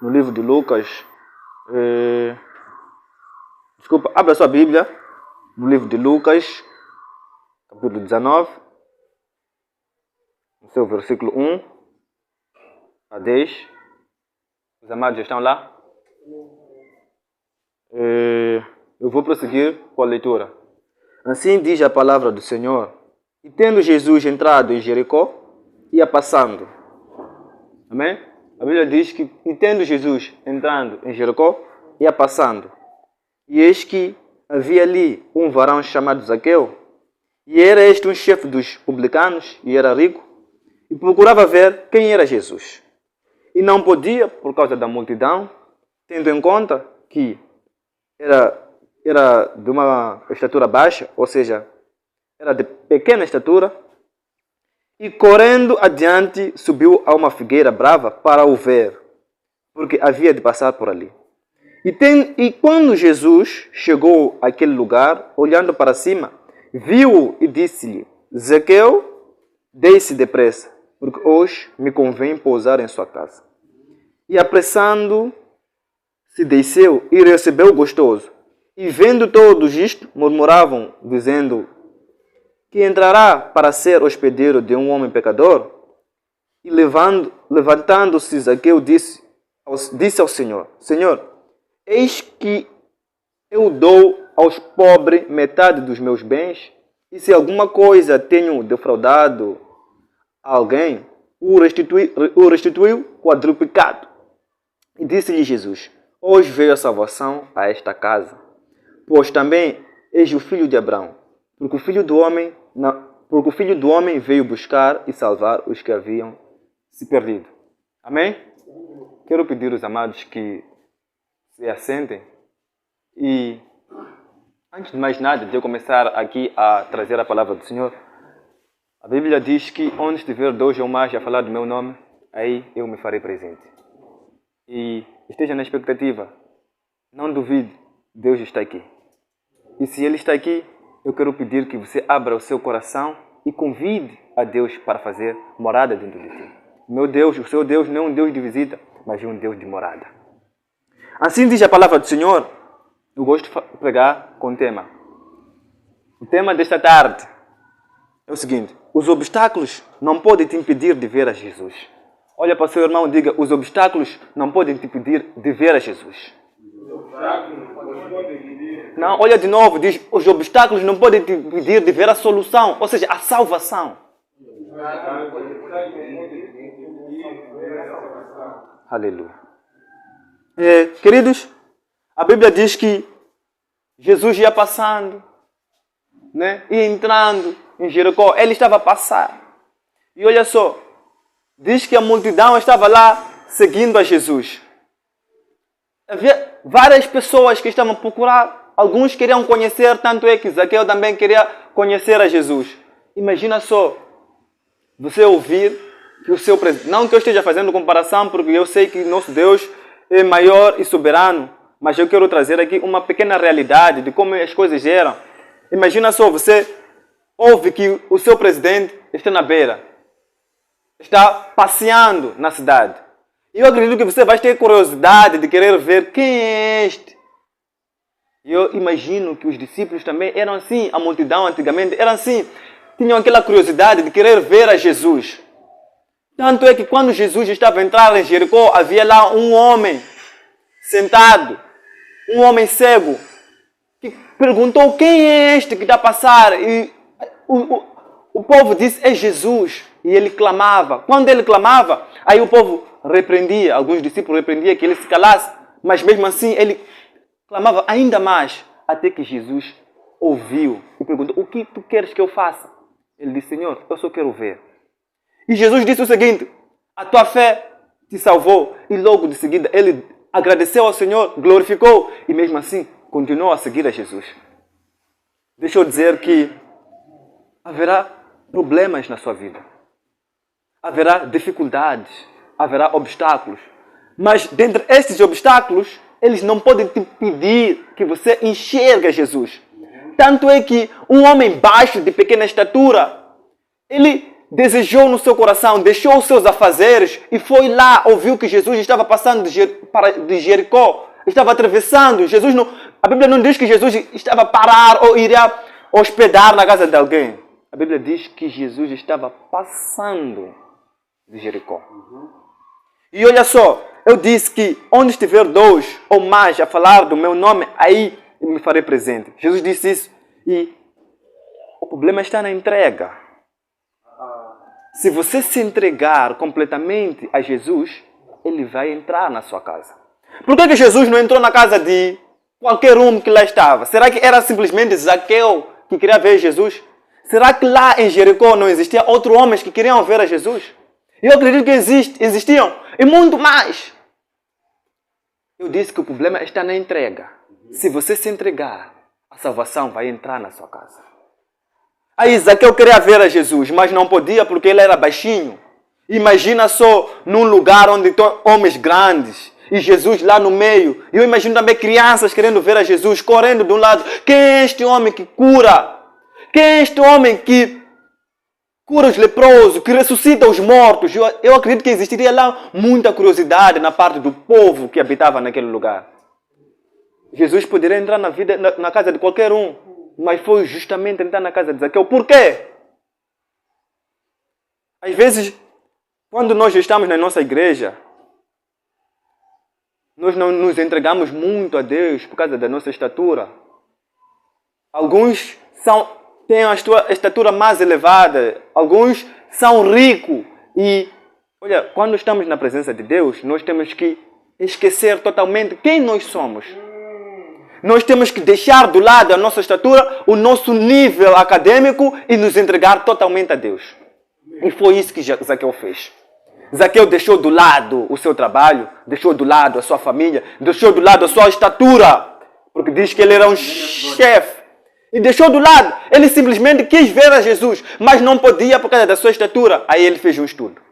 no livro de Lucas. Desculpa, abra sua Bíblia no livro de Lucas, capítulo 19, no seu versículo 1 a 10. Os amados já estão lá? Eu vou prosseguir com a leitura. Assim diz a palavra do Senhor. E tendo Jesus entrado em Jericó, ia passando. Amém? A Bíblia diz que, e tendo Jesus entrando em Jericó, ia passando. E eis que havia ali um varão chamado Zaqueu, e era este um chefe dos publicanos, e era rico, e procurava ver quem era Jesus. E não podia, por causa da multidão, tendo em conta que era de uma estatura baixa, ou seja, era de pequena estatura, e correndo adiante subiu a uma figueira brava para o ver, porque havia de passar por ali. E quando Jesus chegou àquele lugar, olhando para cima, viu-o e disse-lhe: Zaqueu, desce depressa, porque hoje me convém pousar em sua casa. E apressando-se desceu e recebeu gostoso. E vendo todos isto, murmuravam, dizendo que entrará para ser hospedeiro de um homem pecador. E levantando-se Zaqueu disse ao Senhor: Senhor, eis que eu dou aos pobres metade dos meus bens, e se alguma coisa tenho defraudado a alguém, o restituiu quadruplicado. E disse-lhe Jesus: hoje veio a salvação a esta casa, pois também és o filho de Abraão, porque o Filho do Homem veio buscar e salvar os que haviam se perdido. Amém? Quero pedir aos amados que se assentem e, antes de mais nada, de eu começar aqui a trazer a palavra do Senhor, a Bíblia diz que onde estiver dois ou mais a falar do meu nome, aí eu me farei presente. E esteja na expectativa, não duvide, Deus está aqui. E se Ele está aqui, eu quero pedir que você abra o seu coração e convide a Deus para fazer morada dentro de ti. Meu Deus, o seu Deus não é um Deus de visita, mas é um Deus de morada. Assim diz a palavra do Senhor. Eu gosto de pregar com tema. O tema desta tarde é o seguinte: os obstáculos não podem te impedir de ver a Jesus. Olha para o seu irmão e diga: os obstáculos não podem te impedir de ver a Jesus. Não, olha de novo, diz: os obstáculos não podem te impedir de ver a solução, ou seja, a salvação. Aleluia. Queridos, a Bíblia diz que Jesus ia passando, né? Ia entrando em Jericó. Ele estava a passar. E olha só, diz que a multidão estava lá seguindo a Jesus. Havia várias pessoas que estavam a procurar. Alguns queriam conhecer, tanto é que Zaqueu também queria conhecer a Jesus. Imagina só, você ouvir que o seu presidente... Não que eu esteja fazendo comparação, porque eu sei que nosso Deus é maior e soberano, mas eu quero trazer aqui uma pequena realidade de como as coisas eram. Imagina só, você ouve que o seu presidente está na beira, está passeando na cidade. E eu acredito que você vai ter curiosidade de querer ver quem é este. E eu imagino que os discípulos também eram assim, a multidão antigamente era assim, tinham aquela curiosidade de querer ver a Jesus. Tanto é que quando Jesus estava a entrar em Jericó, havia lá um homem sentado, um homem cego, que perguntou: quem é este que está a passar? E o povo disse: é Jesus. E ele clamava. Quando ele clamava, aí o povo repreendia, alguns discípulos repreendiam que ele se calasse, mas mesmo assim ele clamava ainda mais, até que Jesus ouviu e perguntou: o que tu queres que eu faça? Ele disse: Senhor, eu só quero ver. E Jesus disse o seguinte: a tua fé te salvou. E logo de seguida ele agradeceu ao Senhor, glorificou e mesmo assim continuou a seguir a Jesus. Deixa eu dizer que haverá problemas na sua vida. Haverá dificuldades, haverá obstáculos. Mas dentre estes obstáculos, eles não podem te impedir que você enxergue Jesus. Tanto é que um homem baixo, de pequena estatura, ele desejou no seu coração, deixou os seus afazeres e foi lá, ouviu que Jesus estava passando de Jericó, estava atravessando. A Bíblia não diz que Jesus estava a parar ou iria hospedar na casa de alguém. A Bíblia diz que Jesus estava passando de Jericó. E olha só, eu disse que onde estiver dois ou mais a falar do meu nome, aí eu me farei presente. Jesus disse isso. E o problema está na entrega. Se você se entregar completamente a Jesus, Ele vai entrar na sua casa. Por que Jesus não entrou na casa de qualquer um que lá estava? Será que era simplesmente Zaqueu que queria ver Jesus? Será que lá em Jericó não existiam outros homens que queriam ver a Jesus? Eu acredito que existiam. E muito mais. Eu disse que o problema está na entrega. Se você se entregar, a salvação vai entrar na sua casa. Aí Zaqueu queria ver a Jesus, mas não podia porque ele era baixinho. Imagina só num lugar onde estão homens grandes e Jesus lá no meio. Eu imagino também crianças querendo ver a Jesus, correndo de um lado. Quem é este homem que cura? Quem é este homem que cura os leprosos, que ressuscita os mortos? Eu acredito que existiria lá muita curiosidade na parte do povo que habitava naquele lugar. Jesus poderia entrar na casa de qualquer um, mas foi justamente entrar na casa de Zaqueu. Por quê? Às vezes, quando nós estamos na nossa igreja, nós não nos entregamos muito a Deus por causa da nossa estatura. Alguns têm a estatura mais elevada, alguns são ricos. E, olha, quando estamos na presença de Deus, nós temos que esquecer totalmente quem nós somos. Nós temos que deixar do lado a nossa estatura, o nosso nível acadêmico e nos entregar totalmente a Deus. E foi isso que Zaqueu fez. Zaqueu deixou do lado o seu trabalho, deixou do lado a sua família, deixou do lado a sua estatura, porque diz que ele era um chefe. E deixou do lado. Ele simplesmente quis ver a Jesus, mas não podia por causa da sua estatura. Aí ele fez um estudo.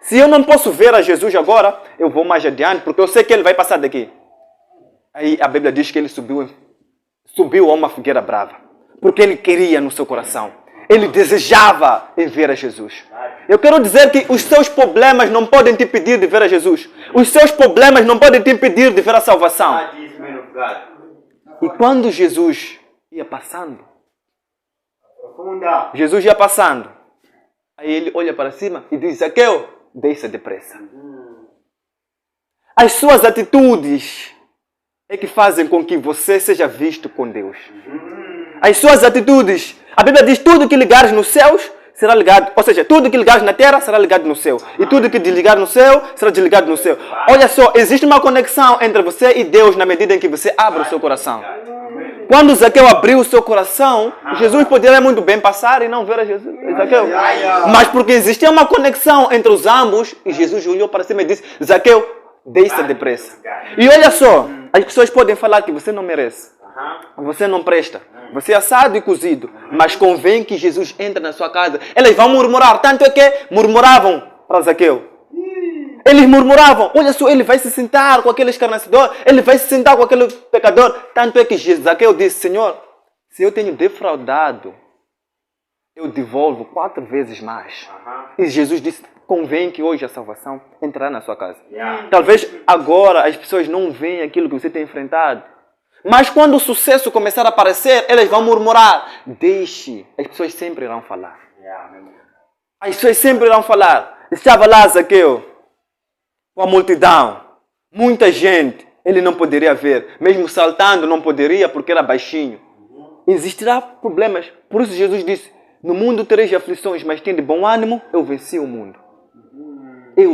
Se eu não posso ver a Jesus agora, eu vou mais adiante, porque eu sei que ele vai passar daqui. Aí a Bíblia diz que ele subiu a uma fogueira brava, porque ele queria no seu coração. Ele desejava em ver a Jesus. Eu quero dizer que os seus problemas não podem te impedir de ver a Jesus. Os seus problemas não podem te impedir de ver a salvação. E quando Jesus ia passando, aí ele olha para cima e diz: Zaqueu, desça depressa. As suas atitudes é que fazem com que você seja visto com Deus. As suas atitudes, a Bíblia diz: tudo que ligares nos céus será ligado, ou seja, tudo que ligares na terra será ligado no céu. E tudo que desligar no céu será desligado no céu. Olha só, existe uma conexão entre você e Deus na medida em que você abre o seu coração. Quando Zaqueu abriu o seu coração, Jesus poderia muito bem passar e não ver a Jesus, Zaqueu. Mas porque existia uma conexão entre os ambos, e Jesus olhou para cima e disse: Zaqueu, desça depressa. E olha só, as pessoas podem falar que você não merece, você não presta, você é assado e cozido, mas convém que Jesus entre na sua casa. Elas vão murmurar, tanto é que murmuravam para Zaqueu. Eles murmuravam: olha só, ele vai se sentar com aquele escarnecedor, ele vai se sentar com aquele pecador. Tanto é que Zaqueu disse: Senhor, se eu tenho defraudado, eu devolvo 4 vezes mais. E Jesus disse: convém que hoje a salvação entrará na sua casa. Talvez agora as pessoas não veem aquilo que você tem enfrentado, mas quando o sucesso começar a aparecer, elas vão murmurar. Deixe, as pessoas sempre irão falar. As pessoas sempre irão falar. Estava lá Zaqueu, com a multidão, muita gente, ele não poderia ver, mesmo saltando não poderia porque era baixinho. Existirá problemas, por isso Jesus disse: no mundo tereis aflições, mas tende bom ânimo, eu venci o mundo.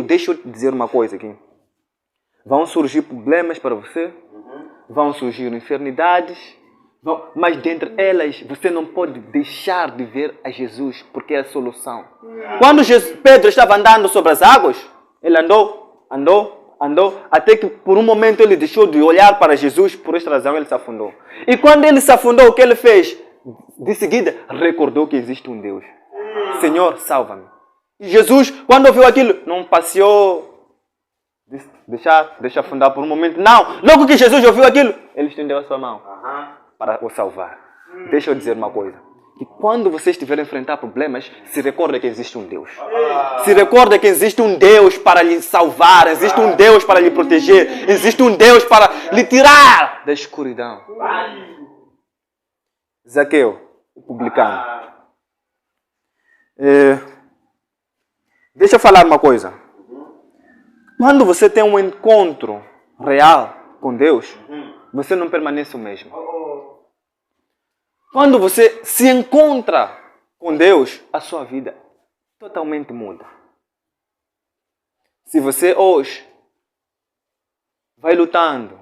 Deixa eu dizer uma coisa aqui. Vão surgir problemas para você, vão surgir enfermidades, mas dentre elas você não pode deixar de ver a Jesus, porque é a solução. Quando Pedro estava andando sobre as águas, ele andou, até que por um momento ele deixou de olhar para Jesus, por esta razão ele se afundou. E quando ele se afundou, o que ele fez? De seguida, recordou que existe um Deus. Senhor, salva-me. E Jesus, quando ouviu aquilo, não passeou, deixa afundar por um momento. Não, logo que Jesus ouviu aquilo, ele estendeu a sua mão para o salvar. Deixa eu dizer uma coisa. que quando você estiver a enfrentar problemas, se recorda que existe um Deus. Se recorda que existe um Deus para lhe salvar, existe um Deus para lhe proteger, existe um Deus para lhe tirar da escuridão. Zaqueu, o publicano. Deixa eu falar uma coisa. Quando você tem um encontro real com Deus, você não permanece o mesmo. Quando você se encontra com Deus, a sua vida totalmente muda. Se você hoje vai lutando,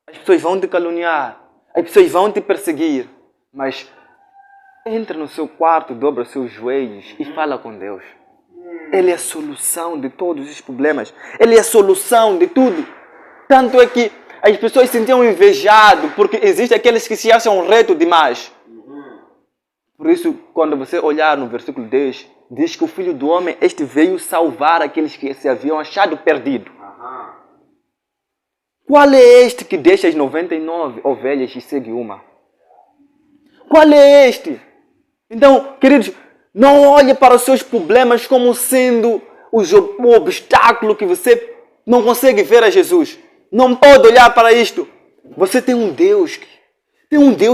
as pessoas vão te caluniar, as pessoas vão te perseguir, mas entra no seu quarto, dobra os seus joelhos e fala com Deus. Ele é a solução de todos os problemas. Ele é a solução de tudo. Tanto é que as pessoas se sentiam invejadas porque existem aqueles que se acham reto demais. Por isso, quando você olhar no versículo 10, diz que o Filho do Homem, este veio salvar aqueles que se haviam achado perdido. Qual é este que deixa as 99 ovelhas e segue uma? Qual é este? Então, queridos, não olhe para os seus problemas como sendo o obstáculo que você não consegue ver a Jesus. Não pode olhar para isto. Você tem um Deus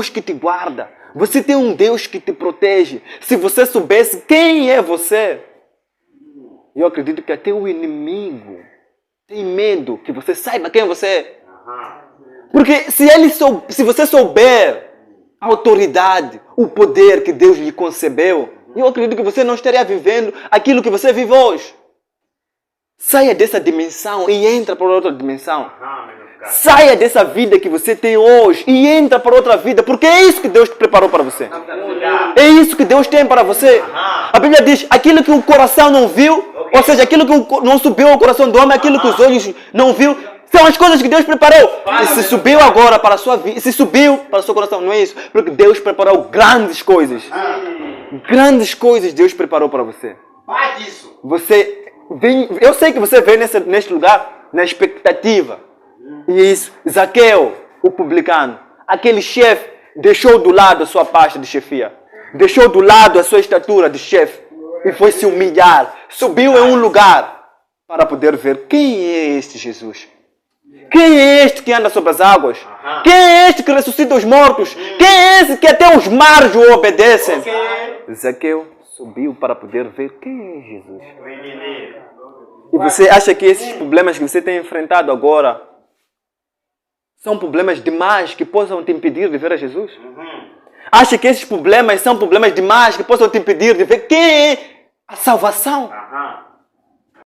que te guarda. Você tem um Deus que te protege. Se você soubesse quem é você, eu acredito que até o inimigo tem medo que você saiba quem você é. Porque se você souber a autoridade, o poder que Deus lhe concebeu, eu acredito que você não estaria vivendo aquilo que você vive hoje. Saia dessa dimensão e entra para outra dimensão. Saia dessa vida que você tem hoje e entra para outra vida, porque é isso que Deus te preparou para você. É isso que Deus tem para você. A Bíblia diz, aquilo que o coração não viu, ou seja, aquilo que não subiu ao coração do homem, aquilo que os olhos não viu, são as coisas que Deus preparou. E se subiu agora para a sua vida, se subiu para o seu coração, não é isso? Porque Deus preparou grandes coisas. Grandes coisas Deus preparou para você. Eu sei que você veio neste lugar na expectativa. E isso, Zaqueu, o publicano, aquele chefe, deixou do lado a sua pasta de chefia. Deixou do lado a sua estatura de chefe. E foi se humilhar. Subiu em um lugar para poder ver quem é este Jesus. Quem é este que anda sobre as águas? Quem é este que ressuscita os mortos? Quem é esse que até os mares o obedecem? Zaqueu subiu para poder ver quem é Jesus. E você acha que esses problemas que você tem enfrentado agora são problemas demais que possam te impedir de ver a Jesus? Acha que esses problemas são problemas demais que possam te impedir de ver quem é a salvação?